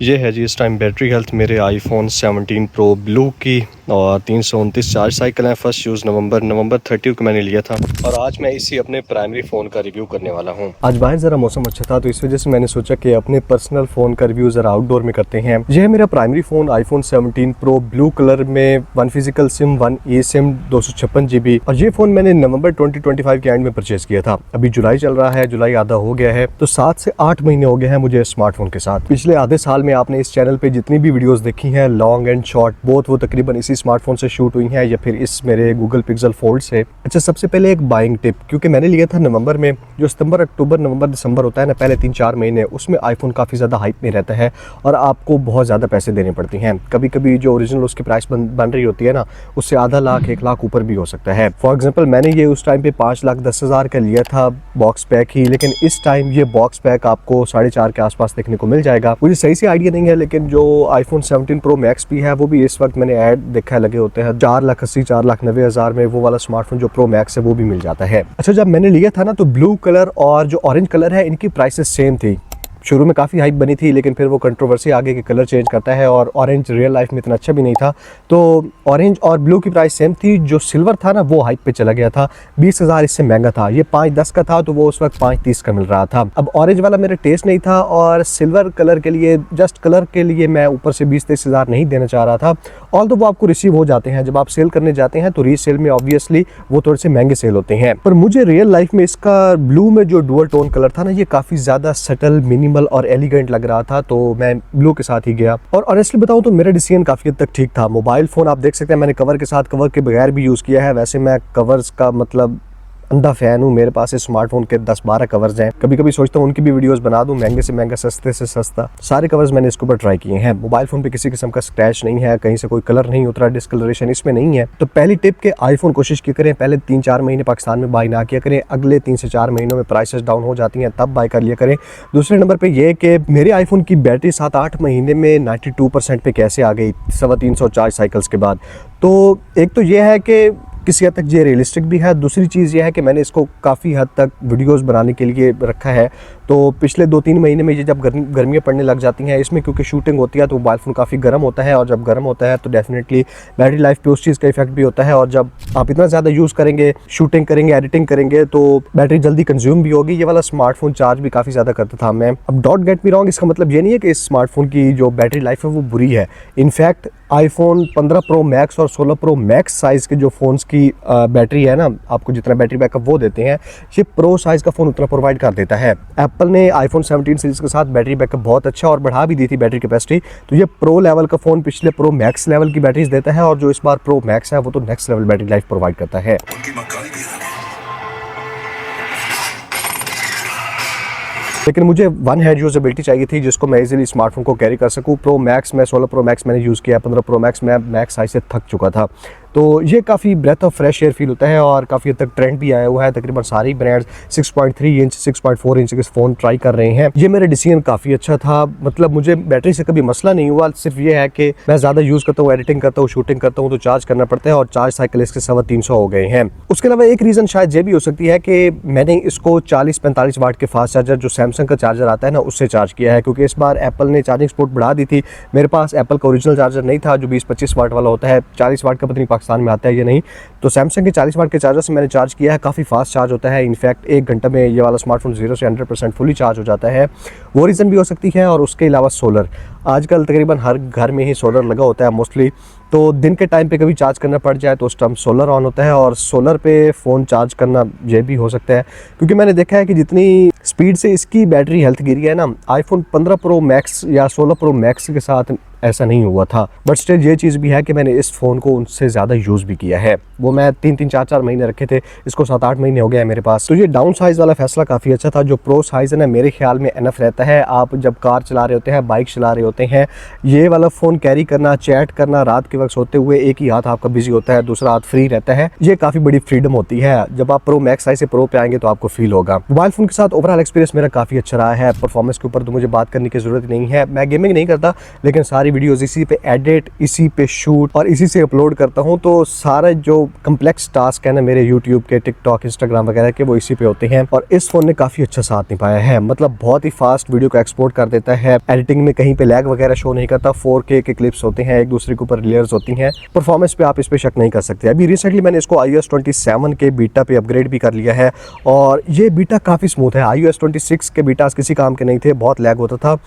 ये है जी इस टाइम बैटरी हेल्थ मेरे आईफोन 17 प्रो ब्लू की और 329 चार्ज साइकिल है। फर्स्ट यूज़ नवंबर 30 को मैंने लिया था और आज मैं इसी अपने प्राइमरी फ़ोन का रिव्यू करने वाला हूँ। आज बाहर ज़रा मौसम अच्छा था तो इस वजह से मैंने सोचा कि अपने पर्सनल फ़ोन का रिव्यू ज़रा आउटडोर में करते हैं। यह है मेरा primary phone iPhone 17 pro blue colour में 1 फिजिकल सिम 1 ई सिम 256 GB और ये फ़ोन मैंने नवंबर 2025 के एंड में परचेज किया था। अभी जुलाई चल रहा है, जुलाई आधा हो गया है तो 7 से 8 महीने हो गए हैं मुझे स्मार्टफोन के साथ। पिछले आधे साल में आपने इस चैनल पे जितनी भी वीडियोस देखी हैं लॉन्ग एंड शॉर्ट बोथ वो तकरीबन इसी स्मार्टफोन से शूट हुई हैं या फिर इस मेरे गूगल पिक्सल फोल्ड से। अच्छा, सबसे पहले एक बाइंग टिप, क्योंकि मैंने लिया था नवंबर में, जो सितंबर अक्टूबर नवंबर दिसंबर होता है ना, पहले 3-4 महीने उसमें आईफोन काफ़ी ज़्यादा हाइप में रहता है और आपको बहुत ज़्यादा पैसे देने पड़ते हैं। कभी कभी जो ओरिजिनल उसकी प्राइस बन रही होती है ना, उससे आधा लाख 1 लाख ऊपर भी हो सकता है। फॉर एग्जाम्पल मैंने ये उस टाइम पे 5,10,000 का लिया था बॉक्स पैक ही, लेकिन इस टाइम ये बॉक्स पैक आपको 4.5 के आसपास देखने को मिल जाएगा। मुझे सही से आइडिया नहीं है, लेकिन जो आईफोन 17 प्रो मैक्स भी है वो भी इस वक्त मैंने ऐड देखा है लगे होते हैं 4,80,000 4,90,000 में वो वाला स्मार्टफोन जो प्रो मैक्स है वो भी मिल जाता है। अच्छा, जब मैंने लिया था ना तो ब्लू कलर और जो ऑरेंज कलर है इनकी प्राइसेस सेम थी। शुरू में काफ़ी हाइप बनी थी, लेकिन फिर वो कंट्रोवर्सी आगे के कलर चेंज करता है और ऑरेंज रियल लाइफ में इतना अच्छा भी नहीं था, तो ऑरेंज और ब्लू की प्राइस सेम थी। जो सिल्वर था ना वो हाइप पे चला गया था, 20,000 इससे महंगा था। ये 5,10 का था तो वो उस वक्त 5,30 का मिल रहा था। अब ऑरेंज वाला मेरा टेस्ट नहीं था और सिल्वर कलर के लिए, जस्ट कलर के लिए मैं ऊपर से 20-23,000 नहीं देना चाह रहा था। ऑल तो वो आपको रिसीव हो जाते हैं, जब आप सेल करने जाते हैं तो रीसेल में ऑब्वियसली वो थोड़े से महंगे सेल होते हैं। पर मुझे रियल लाइफ में इसका ब्लू में जो डुअल टोन कलर था ना, ये काफ़ी ज़्यादा सटल, मिनिमल और एलिगेंट लग रहा था, तो मैं ब्लू के साथ ही गया। और ऑनेस्टली बताऊं तो मेरा डिसीजन काफ़ी हद तक ठीक था। मोबाइल फ़ोन आप देख सकते हैं मैंने कवर के साथ, कवर के बगैर भी यूज़ किया है। वैसे मैं कवर्स का मतलब अंधा फ़ैन हूँ, मेरे पास इस स्मार्टफोन के 10-12 कवर्स हैं। कभी कभी सोचता हूँ उनकी भी वीडियोस बना दूँ, महंगे से महंगा सस्ते से सस्ता सारे कवर्स मैंने इसके ऊपर ट्राई किए हैं। मोबाइल फ़ोन पे किसी किस्म का स्क्रैच नहीं है, कहीं से कोई कलर नहीं उतरा, डिस्कलरेशन इसमें नहीं है। तो पहली टिप के आईफोन कोशिश की करें पहले 3-4 महीने पाकिस्तान में बाई ना किया करें, अगले 3 से 4 महीनों में प्राइसेस डाउन हो जाती हैं तब बाई कर लिया करें। दूसरे नंबर पर यह कि मेरे आईफोन की बैटरी 7-8 महीने में 92% पे कैसे आ गई 350 चार्ज साइकिल्स के बाद। तो एक तो यह है कि किसी हद तक ये रियलिस्टिक भी है। दूसरी चीज़ ये है कि मैंने इसको काफ़ी हद तक वीडियोस बनाने के लिए रखा है, तो पिछले 2-3 महीने में ये जब गर्मियाँ पड़ने लग जाती हैं इसमें, क्योंकि शूटिंग होती है तो मोबाइल फ़ोन काफ़ी गर्म होता है और जब गर्म होता है तो डेफिनेटली बैटरी लाइफ पे उस चीज़ का इफेक्ट भी होता है। और जब आप इतना ज़्यादा यूज़ करेंगे, शूटिंग करेंगे, एडिटिंग करेंगे तो बैटरी जल्दी कंज्यूम भी होगी। ये वाला स्मार्टफोन चार्ज भी काफ़ी ज़्यादा करता था मैं। अब डोंट गेट मी रॉन्ग, इसका मतलब ये नहीं है कि इस स्मार्टफोन की जो बैटरी लाइफ है वो बुरी है। इनफैक्ट आईफोन 15 प्रो मैक्स और 16 प्रो मैक्स साइज़ के जो फ़ोन्स की बैटरी है ना, आपको जितना बैटरी बैकअप वो देते हैं, ये प्रो साइज़ का फ़ोन उतना प्रोवाइड कर देता है। एप्पल ने आईफोन 17 सीरीज़ के साथ बैटरी बैकअप बहुत अच्छा और बढ़ा भी दी थी बैटरी कैपेसिटी, तो ये प्रो लेवल का फ़ोन पिछले प्रो मैक्स लेवल की बैटरीज देता है और जो इस बार प्रो मैक्स है वो तो next level battery life provide करता है। लेकिन मुझे वन हैंड यूजेबिलिटी चाहिए थी जिसको मैं इजीली स्मार्टफोन को कैरी कर सकूं। प्रो मैक्स में 16 प्रो मैक्स मैंने यूज़ किया, 15 प्रो मैक्स में मैक्स साइज से थक चुका था, तो ये काफ़ी breath of fresh air feel होता है और काफ़ी हद तक ट्रेंड भी आया हुआ है। तकरीबन सारी ब्रांड्स 6.3 इंच 6.4 इंच के फ़ोन ट्राई कर रहे हैं। ये मेरा डिसीजन काफ़ी अच्छा था, मतलब मुझे बैटरी से कभी मसला नहीं हुआ। सिर्फ ये है कि मैं ज़्यादा यूज़ करता हूँ, एडिटिंग करता हूँ, शूटिंग करता हूँ तो चार्ज करना पड़ता है और चार्ज साइकिल इसके 350 हो गए हैं। उसके अलावा एक रीज़न शायद ये भी हो सकती है कि मैंने इसको 40-45 वाट के फास्ट चार्जर जो सैमसंग का चार्जर आता है ना उससे चार्ज किया है, क्योंकि इस बार एप्पल ने चार्जिंग सपोर्ट बढ़ा दी थी। मेरे पास एप्पल का ओरिजिनल चार्जर नहीं था जो 20-25 वाट वाला होता है, 40 वाट का पता नहीं पाकिस्तान में आता है या नहीं, तो सैमसंग के 40 वाट के चार्जर से मैंने चार्ज किया है। काफ़ी फास्ट चार्ज होता है, इनफैक्ट 1 घंटे में ये वाला स्मार्टफोन 0 से 100% फुली चार्ज हो जाता है। वो रीज़न भी हो सकती है। और उसके अलावा सोलर, आजकल तकरीबन हर घर में ही सोलर लगा होता है मोस्टली, तो दिन के टाइम पे कभी चार्ज करना पड़ जाए तो उस टाइम सोलर ऑन होता है और सोलर पे फ़ोन चार्ज करना ये भी हो सकता है, क्योंकि मैंने देखा है कि जितनी स्पीड से इसकी बैटरी हेल्थ गिरी है ना, आईफोन 15 प्रो मैक्स या 16 प्रो मैक्स के साथ ऐसा नहीं हुआ था। बट स्टिल ये चीज़ भी है कि मैंने इस फ़ोन को उनसे ज़्यादा यूज़ भी किया है। वो मैं 3-3 4-4 महीने रखे थे, इसको 7-8 महीने हो गए हैं मेरे पास। तो ये डाउन साइज़ वाला फैसला काफ़ी अच्छा था। जो प्रो साइज़ है ना मेरे ख्याल में इनफ रहता है। आप जब कार चला रहे होते हैं, बाइक चला रहे होते हैं, ये वाला फ़ोन कैरी करना, चैट करना, रात के वक्त सोते हुए एक ही हाथ आपका बिजी होता है, दूसरा हाथ फ्री रहता है, ये काफ़ी बड़ी फ्रीडम होती है। जब आप प्रो मैक्स साइज से प्रो पे आएंगे तो आपको फील होगा। मोबाइल फ़ोन के साथ ओवरऑल एक्सपीरियंस मेरा काफ़ी अच्छा रहा है। परफॉर्मेंस के ऊपर तो मुझे बात करने की ज़रूरत नहीं है, मैं गेमिंग नहीं करता, लेकिन सारी सारी वीडियोस इसी पे एडिट, इसी पे शूट और इसी से अपलोड करता हूँ। तो सारे जो कम्प्लेक्स टास्क है ना मेरे यूट्यूब के, टिकटॉक, इंस्टाग्राम वगैरह के, वो इसी पे होते हैं। और इस फोन ने काफ़ी अच्छा साथ निभाया है, मतलब बहुत ही फास्ट वीडियो को एक्सपोर्ट कर देता है। एडिटिंग में कहीं पे लैग वगैरह शो नहीं करता। 4K के क्लिप्स होते हैं, एक दूसरे के ऊपर लेयर्स होती हैं। परफॉर्मेंस पे आप इस पे शक नहीं कर सकते। अभी रिसेंटली मैंने इसको iOS 27 के बीटा पे अपग्रेड भी कर लिया है और ये बीटा काफ़ी स्मूथ है। iOS 26 के बीटास किसी काम के नहीं थे, बहुत लैग होता था।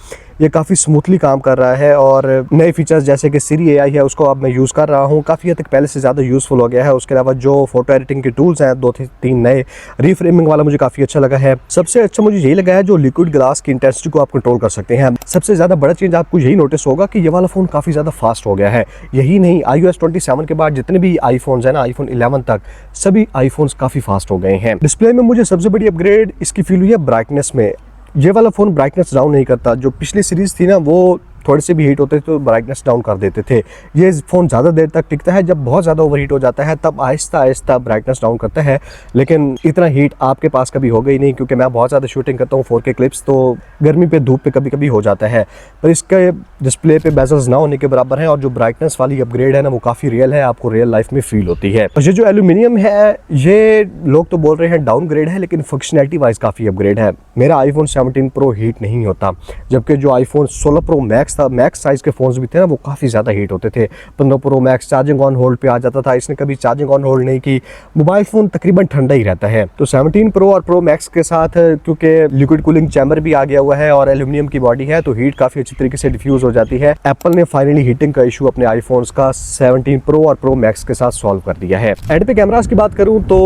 ये काफ़ी स्मूथली काम कर रहा है और नए फीचर्स जैसे कि Siri AI है उसको अब मैं यूज़ कर रहा हूँ, काफ़ी हद तक पहले से ज़्यादा यूज़फुल हो गया है। उसके अलावा जो फोटो एडिटिंग के टूल्स हैं 2-3 नए, रीफ्रेमिंग वाला मुझे काफ़ी अच्छा लगा है। सबसे अच्छा मुझे यही लगा है जो लिक्विड ग्लास की इंटेंसिटी को आप कंट्रोल कर सकते हैं। सबसे ज़्यादा बड़ा चेंज आपको यही नोटिस होगा कि ये वाला फ़ोन काफ़ी ज़्यादा फास्ट हो गया है। यही नहीं, iOS 27 के बाद जितने भी आईफोन्स हैं ना, iPhone 11 तक सभी आईफोन्स काफ़ी फास्ट हो गए हैं। डिस्प्ले में मुझे सबसे बड़ी अपग्रेड इसकी फील हुई है ब्राइटनेस में। ये वाला फ़ोन ब्राइटनेस डाउन नहीं करता। जो पिछली सीरीज़ थी ना वो थोड़े से भी हीट होते थे तो ब्राइटनेस डाउन कर देते थे। ये फ़ोन ज़्यादा देर तक टिकता है, जब बहुत ज़्यादा ओवर हीट हो जाता है तब आहिस्ता आहिस्ता ब्राइटनेस डाउन करता है। लेकिन इतना हीट आपके पास कभी होगा ही नहीं, क्योंकि मैं बहुत ज़्यादा शूटिंग करता हूँ 4K क्लिप्स, तो गर्मी पे, धूप पे कभी कभी हो जाता है। पर इसके डिस्प्ले पे बेजल्स ना होने के बराबर है और जो ब्राइटनेस वाली अपग्रेड है ना वो काफ़ी रियल है, आपको रियल लाइफ में फील होती है। और ये जो एल्यूमिनियम है ये लोग तो बोल रहे हैं डाउनग्रेड है, लेकिन फंक्शनैलिटी वाइज काफ़ी अपग्रेड है। मेरा iPhone 17 Pro हीट नहीं होता, जबकि जो iPhone 16 Pro Max था, मैक्स साइज़ के फ़ोन्स भी थे ना वो काफ़ी ज़्यादा हीट होते थे। 15 Pro Max charging on hold पे आ जाता था, इसने कभी चार्जिंग ऑन होल्ड नहीं की। मोबाइल फ़ोन तकरीबन ठंडा ही रहता है। तो 17 Pro और Pro Max के साथ क्योंकि लिक्विड कूलिंग चैम्बर भी आ गया हुआ है और एल्यूमिनियम की बॉडी है तो हीट काफ़ी अच्छी तरीके से डिफ्यूज़ हो जाती है। एप्पल ने फाइनली हीटिंग का इशू अपने आईफोन्स का 17 Pro और Pro Max के साथ सॉल्व कर दिया है। एंड पे कैमरास की बात करूँ तो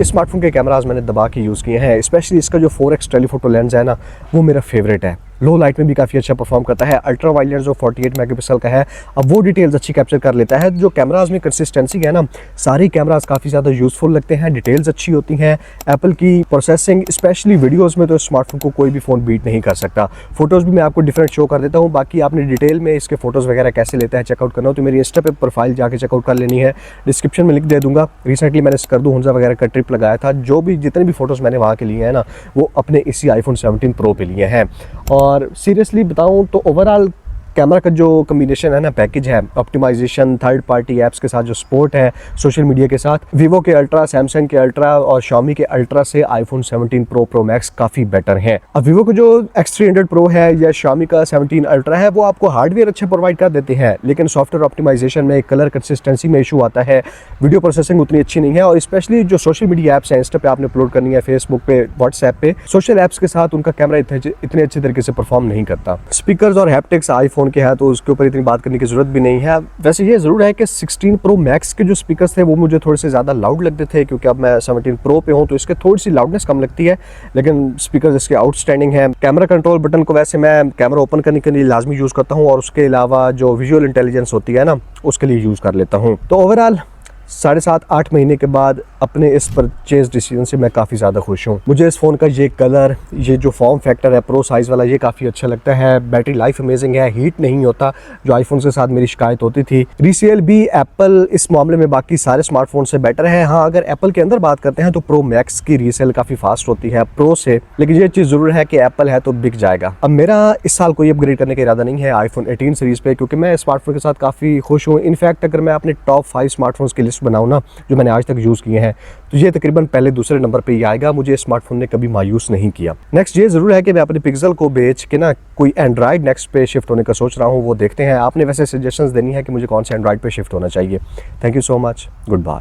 इस स्मार्टफोन के कैमरास मैंने दबा के यूज़ किए हैं। स्पेशली इसका जो 4x टेलीफोटो लेंस है ना वो मेरा फेवरेट है। लो लाइट में भी काफ़ी अच्छा परफॉर्म करता है। अल्ट्रा वाइड लेंस जो 48 मेगापिक्सल का है, अब वो डिटेल्स अच्छी कैप्चर कर लेता है। जो कैमरास में कंसिस्टेंसी है ना, सारे कैमरास काफ़ी ज़्यादा यूज़फुल लगते हैं, डिटेल्स अच्छी होती हैं। एप्पल की प्रोसेसिंग स्पेशली वीडियोस में तो स्मार्टफोन को कोई भी फ़ोन बीट नहीं कर सकता। फोटोज़ भी मैं आपको डिफरेंट शो कर देता हूँ। बाकी आपने डिटेल में इसके फोटोज़ वगैरह कैसे लेता है चेकआउट करना हो तो मेरी इंस्टा पे प्रोफाइल जाके चेकआउट कर लेनी है, डिस्क्रिप्शन में लिंक दे दूँगा। रिसेंटली मैंने स्कर्दू हुंजा वगैरह का ट्रिप लगाया था, जो भी जितने भी फोटोज़ मैंने वहाँ के लिए हैं ना वो अपने इसी iPhone 17 Pro पे लिए हैं। और सीरियसली बताऊं तो ओवरऑल कैमरा का जो कम्बिनेशन है ना, पैकेज है, ऑप्टिमाइजेशन, थर्ड पार्टी ऐप्स के साथ जो सपोर्ट है, सोशल मीडिया के साथ, वीवो के अल्ट्रा, सैमसंग के अल्ट्रा और Xiaomi के अल्ट्रा से iPhone 17 Pro, Pro Max काफ़ी बेटर हैं। अब वीवो का जो X300 Pro है या Xiaomi का 17 अल्ट्रा है वो आपको हार्डवेयर अच्छे प्रोवाइड कर देते हैं, लेकिन सॉफ्टवेयर ऑप्टिमाइजेशन में, कलर कंसिस्टेंसी में इशू आता है, वीडियो प्रोसेसिंग उतनी अच्छी नहीं है। और स्पेशली जो सोशल मीडिया ऐप्स हैं, इंस्टा पे आपने अपलोड करनी है, फेसबुक पे, व्हाट्सएप पे, सोशल ऐप्स के साथ उनका कैमरा इतने अच्छे तरीके से परफॉर्म नहीं करता। स्पीकर्स और हैप्टिक्स आईफोन के हैं तो उसके ऊपर इतनी बात करने की जरूरत भी नहीं है। वैसे ये जरूर है कि 16 Pro Max के जो स्पीकर्स थे वो मुझे थोड़े से ज़्यादा लाउड लगते थे, क्योंकि अब मैं 17 Pro पे हूँ तो इसके थोड़ी सी लाउडनेस कम लगती है, लेकिन स्पीकर्स इसके आउटस्टैंडिंग है। कैमरा कंट्रोल बटन को वैसे मैं कैमरा ओपन करने के लिए लाजमी यूज़ करता हूँ और उसके अलावा जो विजुअल इंटेलिजेंस होती है ना उसके लिए यूज़ कर लेता हूँ। तो ओवरऑल 7.5-8 महीने के बाद अपने इस परचेज डिसीजन से मैं काफ़ी ज़्यादा खुश हूँ। मुझे इस फ़ोन का ये कलर, ये जो फॉर्म फैक्टर है प्रो साइज़ वाला, ये काफ़ी अच्छा लगता है। बैटरी लाइफ अमेजिंग है, हीट नहीं होता जो आईफोन के साथ मेरी शिकायत होती थी। रीसेल भी एप्पल इस मामले में बाकी सारे स्मार्टफोन से बेटर है। हाँ, अगर एप्पल के अंदर बात करते हैं तो प्रो मैक्स की रीसेल काफ़ी फास्ट होती है प्रो से, लेकिन ये चीज़ ज़रूर है कि एप्पल है तो बिक जाएगा। अब मेरा इस साल कोई अपग्रेड करने का इरादा नहीं है आईफोन 18 सीरीज़ पे, क्योंकि मैं स्मार्टफोन के साथ काफ़ी खुश हूँ। इनफैक्ट अगर मैं अपने टॉप 5 स्मार्टफोन्स की लिस्ट बनाऊँ ना जो मैंने आज तक यूज़ किए हैं तो ये तकरीबन पहले दूसरे नंबर पे ही आएगा। मुझे स्मार्टफोन ने कभी मायूस नहीं किया। नेक्स्ट ये ज़रूर है कि मैं अपने पिक्सल को बेच के ना कोई एंड्रॉइड नेक्स्ट पे शिफ्ट होने का सोच रहा हूँ, वो देखते हैं। आपने वैसे सजेशंस देनी है कि मुझे कौन से एंड्रॉइड पे शिफ्ट होना चाहिए। Thank you so much, good bye.